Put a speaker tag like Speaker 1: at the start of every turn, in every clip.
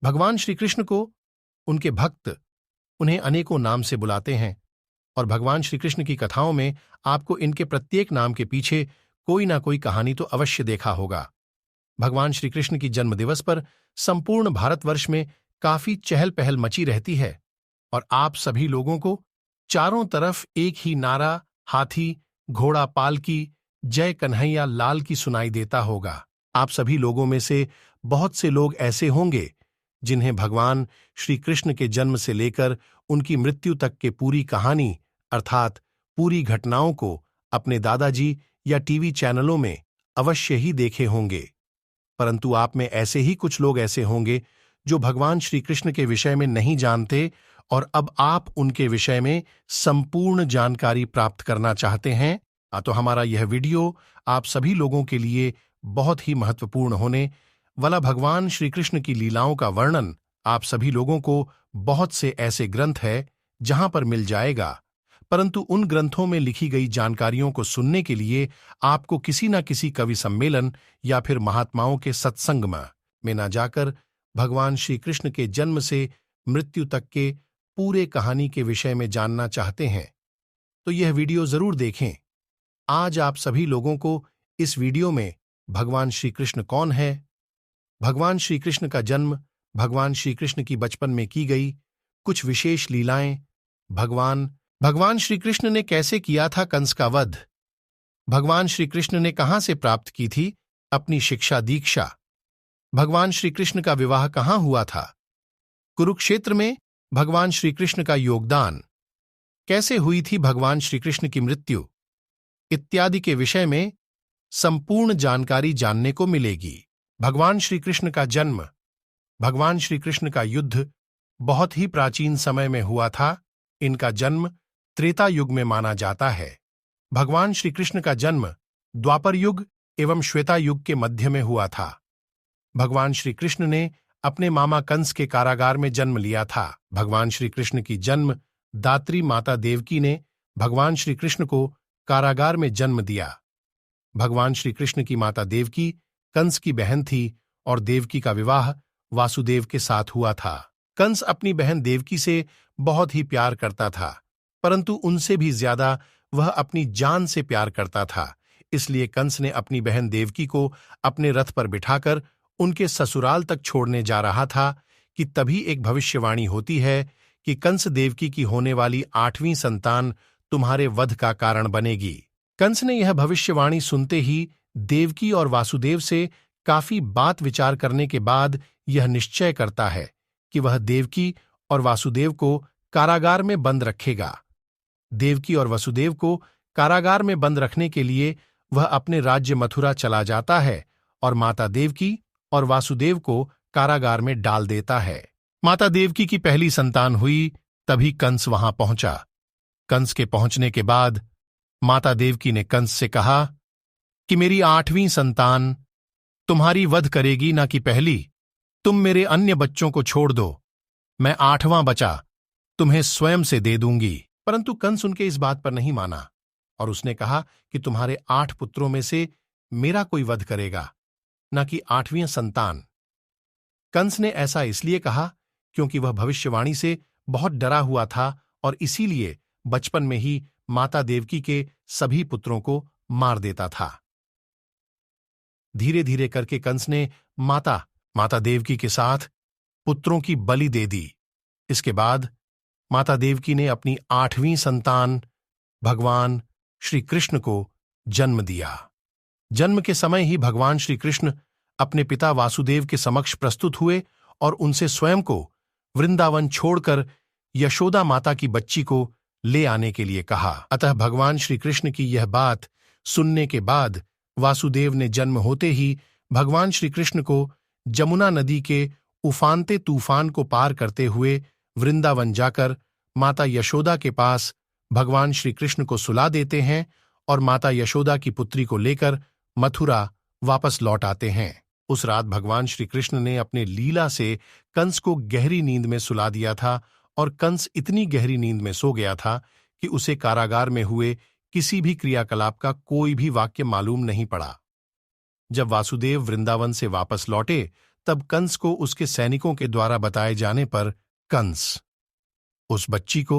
Speaker 1: भगवान श्री कृष्ण को उनके भक्त उन्हें अनेकों नाम से बुलाते हैं और भगवान श्री कृष्ण की कथाओं में आपको इनके प्रत्येक नाम के पीछे कोई ना कोई कहानी तो अवश्य देखा होगा। भगवान श्री कृष्ण की जन्म दिवस पर संपूर्ण भारतवर्ष में काफी चहल पहल मची रहती है और आप सभी लोगों को चारों तरफ एक ही नारा हाथी घोड़ा पालकी जय कन्हैया लाल की सुनाई देता होगा। आप सभी लोगों में से बहुत से लोग ऐसे होंगे जिन्हें भगवान श्री कृष्ण के जन्म से लेकर उनकी मृत्यु तक के पूरी कहानी अर्थात पूरी घटनाओं को अपने दादाजी या टीवी चैनलों में अवश्य ही देखे होंगे। परंतु आप में ऐसे ही कुछ लोग ऐसे होंगे जो भगवान श्री कृष्ण के विषय में नहीं जानते और अब आप उनके विषय में संपूर्ण जानकारी प्राप्त करना चाहते हैं। तो हमारा यह वीडियो आप सभी लोगों के लिए बहुत ही महत्वपूर्ण होने वाला भगवान श्री कृष्ण की लीलाओं का वर्णन आप सभी लोगों को बहुत से ऐसे ग्रंथ है जहां पर मिल जाएगा, परंतु उन ग्रंथों में लिखी गई जानकारियों को सुनने के लिए आपको किसी न किसी कवि सम्मेलन या फिर महात्माओं के सत्संग में न जाकर भगवान श्री कृष्ण के जन्म से मृत्यु तक के पूरे कहानी के विषय में जानना चाहते हैं तो यह वीडियो जरूर देखें। आज आप सभी लोगों को इस वीडियो में भगवान श्री कृष्ण कौन है, भगवान श्री कृष्ण का जन्म, भगवान श्री कृष्ण की बचपन में की गई कुछ विशेष लीलाएं, भगवान श्री कृष्ण ने कैसे किया था कंस का वध, भगवान श्री कृष्ण ने कहां से प्राप्त की थी अपनी शिक्षा दीक्षा, भगवान श्री कृष्ण का विवाह कहां हुआ था, कुरुक्षेत्र में भगवान श्री कृष्ण का योगदान, कैसे हुई थी भगवान श्री कृष्ण की मृत्यु इत्यादि के विषय में संपूर्ण जानकारी जानने को मिलेगी। भगवान श्री कृष्ण का जन्म, भगवान श्री कृष्ण का युद्ध बहुत ही प्राचीन समय में हुआ था। इनका जन्म त्रेता युग में माना जाता है। भगवान श्री कृष्ण का जन्म द्वापर युग एवं श्वेता युग के मध्य में हुआ था। भगवान श्री कृष्ण ने अपने मामा कंस के कारागार में जन्म लिया था। भगवान श्री कृष्ण की जन्म दात्री माता देवकी ने भगवान श्री कृष्ण को कारागार में जन्म दिया। भगवान श्री कृष्ण की माता देवकी कंस की बहन थी और देवकी का विवाह वासुदेव के साथ हुआ था। कंस अपनी बहन देवकी से बहुत ही प्यार करता था, परंतु उनसे भी ज्यादा वह अपनी जान से प्यार करता था। इसलिए कंस ने अपनी बहन देवकी को अपने रथ पर बिठाकर उनके ससुराल तक छोड़ने जा रहा था कि तभी एक भविष्यवाणी होती है कि कंस देवकी की होने वाली 8वीं संतान तुम्हारे वध का कारण बनेगी। कंस ने यह भविष्यवाणी सुनते ही देवकी और वासुदेव से काफी बात विचार करने के बाद यह निश्चय करता है कि वह देवकी और वासुदेव को कारागार में बंद रखेगा। देवकी और वसुदेव को कारागार में बंद रखने के लिए वह अपने राज्य मथुरा चला जाता है और माता देवकी और वासुदेव को कारागार में डाल देता है। माता देवकी की पहली संतान हुई तभी कंस वहां पहुंचा। कंस के पहुंचने के बाद माता देवकी ने कंस से कहा कि मेरी 8वीं संतान तुम्हारी वध करेगी ना कि पहली। तुम मेरे अन्य बच्चों को छोड़ दो, मैं 8वां बचा तुम्हें स्वयं से दे दूंगी। परंतु कंस उनके इस बात पर नहीं माना और उसने कहा कि तुम्हारे 8 पुत्रों में से मेरा कोई वध करेगा, न कि 8वीं संतान। कंस ने ऐसा इसलिए कहा क्योंकि वह भविष्यवाणी से बहुत डरा हुआ था और इसीलिए बचपन में ही माता देवकी के सभी पुत्रों को मार देता था। धीरे धीरे करके कंस ने माता देवकी के साथ पुत्रों की बलि दे दी। इसके बाद माता देवकी ने अपनी 8वीं संतान भगवान श्री कृष्ण को जन्म दिया। जन्म के समय ही भगवान श्री कृष्ण अपने पिता वासुदेव के समक्ष प्रस्तुत हुए और उनसे स्वयं को वृंदावन छोड़कर यशोदा माता की बच्ची को ले आने के लिए कहा। अतः भगवान श्री कृष्ण की यह बात सुनने के बाद वासुदेव ने जन्म होते ही भगवान श्री कृष्ण को जमुना नदी के उफानते तूफान को पार करते हुए वृंदावन जाकर माता यशोदा के पास भगवान श्री कृष्ण को सुला देते हैं और माता यशोदा की पुत्री को लेकर मथुरा वापस लौट आते हैं। उस रात भगवान श्री कृष्ण ने अपने लीला से कंस को गहरी नींद में सुला दिया था और कंस इतनी गहरी नींद में सो गया था कि उसे कारागार में हुए किसी भी क्रियाकलाप का कोई भी वाक्य मालूम नहीं पड़ा। जब वासुदेव वृंदावन से वापस लौटे तब कंस को उसके सैनिकों के द्वारा बताए जाने पर कंस उस बच्ची को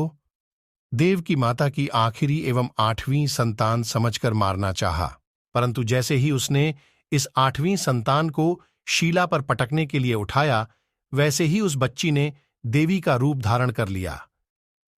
Speaker 1: देव की माता की आखिरी एवं 8वीं संतान समझकर मारना चाहा, परंतु जैसे ही उसने इस 8वीं संतान को शीला पर पटकने के लिए उठाया, वैसे ही उस बच्ची ने देवी का रूप धारण कर लिया।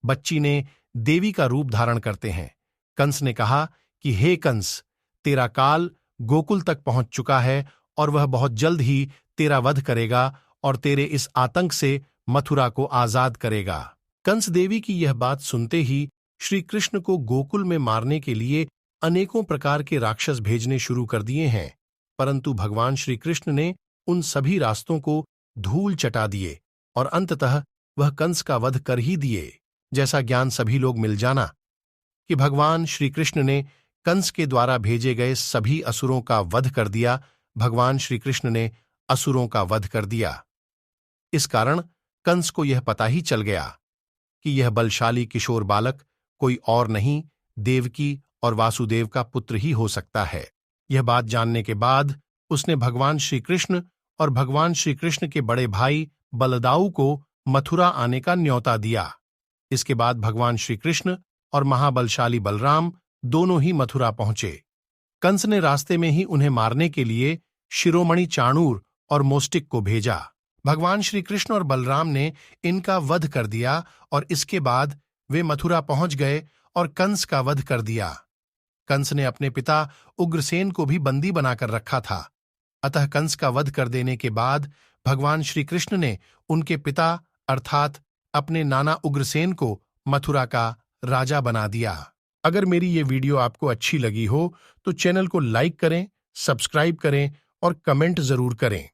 Speaker 1: बच्ची ने देवी का रूप धारण करते हैं कंस ने कहा कि हे कंस, तेरा काल गोकुल तक पहुंच चुका है और वह बहुत जल्द ही तेरा वध करेगा और तेरे इस आतंक से मथुरा को आजाद करेगा। कंस देवी की यह बात सुनते ही श्री कृष्ण को गोकुल में मारने के लिए अनेकों प्रकार के राक्षस भेजने शुरू कर दिए हैं, परंतु भगवान श्री कृष्ण ने उन सभी रास्तों को धूल चटा दिए और अंततः वह कंस का वध कर ही दिए। जैसा ज्ञान सभी लोग मिल जाना कि भगवान श्री कृष्ण ने कंस के द्वारा भेजे गए सभी असुरों का वध कर दिया, भगवान श्री कृष्ण ने असुरों का वध कर दिया। इस कारण कंस को यह पता ही चल गया कि यह बलशाली किशोर बालक कोई और नहीं, देवकी और वासुदेव का पुत्र ही हो सकता है। यह बात जानने के बाद उसने भगवान श्री कृष्ण और भगवान श्री कृष्ण के बड़े भाई बलदाऊ को मथुरा आने का न्योता दिया। इसके बाद भगवान श्री कृष्ण और महाबलशाली बलराम दोनों ही मथुरा पहुंचे। कंस ने रास्ते में ही उन्हें मारने के लिए शिरोमणि चाणूर और मोष्टिक को भेजा। भगवान श्री कृष्ण और बलराम ने इनका वध कर दिया और इसके बाद वे मथुरा पहुंच गए और कंस का वध कर दिया। कंस ने अपने पिता उग्रसेन को भी बंदी बनाकर रखा था, अतः कंस का वध कर देने के बाद भगवान श्री कृष्ण ने उनके पिता अर्थात अपने नाना उग्रसेन को मथुरा का राजा बना दिया। अगर मेरी ये वीडियो आपको अच्छी लगी हो तो चैनल को लाइक करें, सब्सक्राइब करें और कमेंट जरूर करें।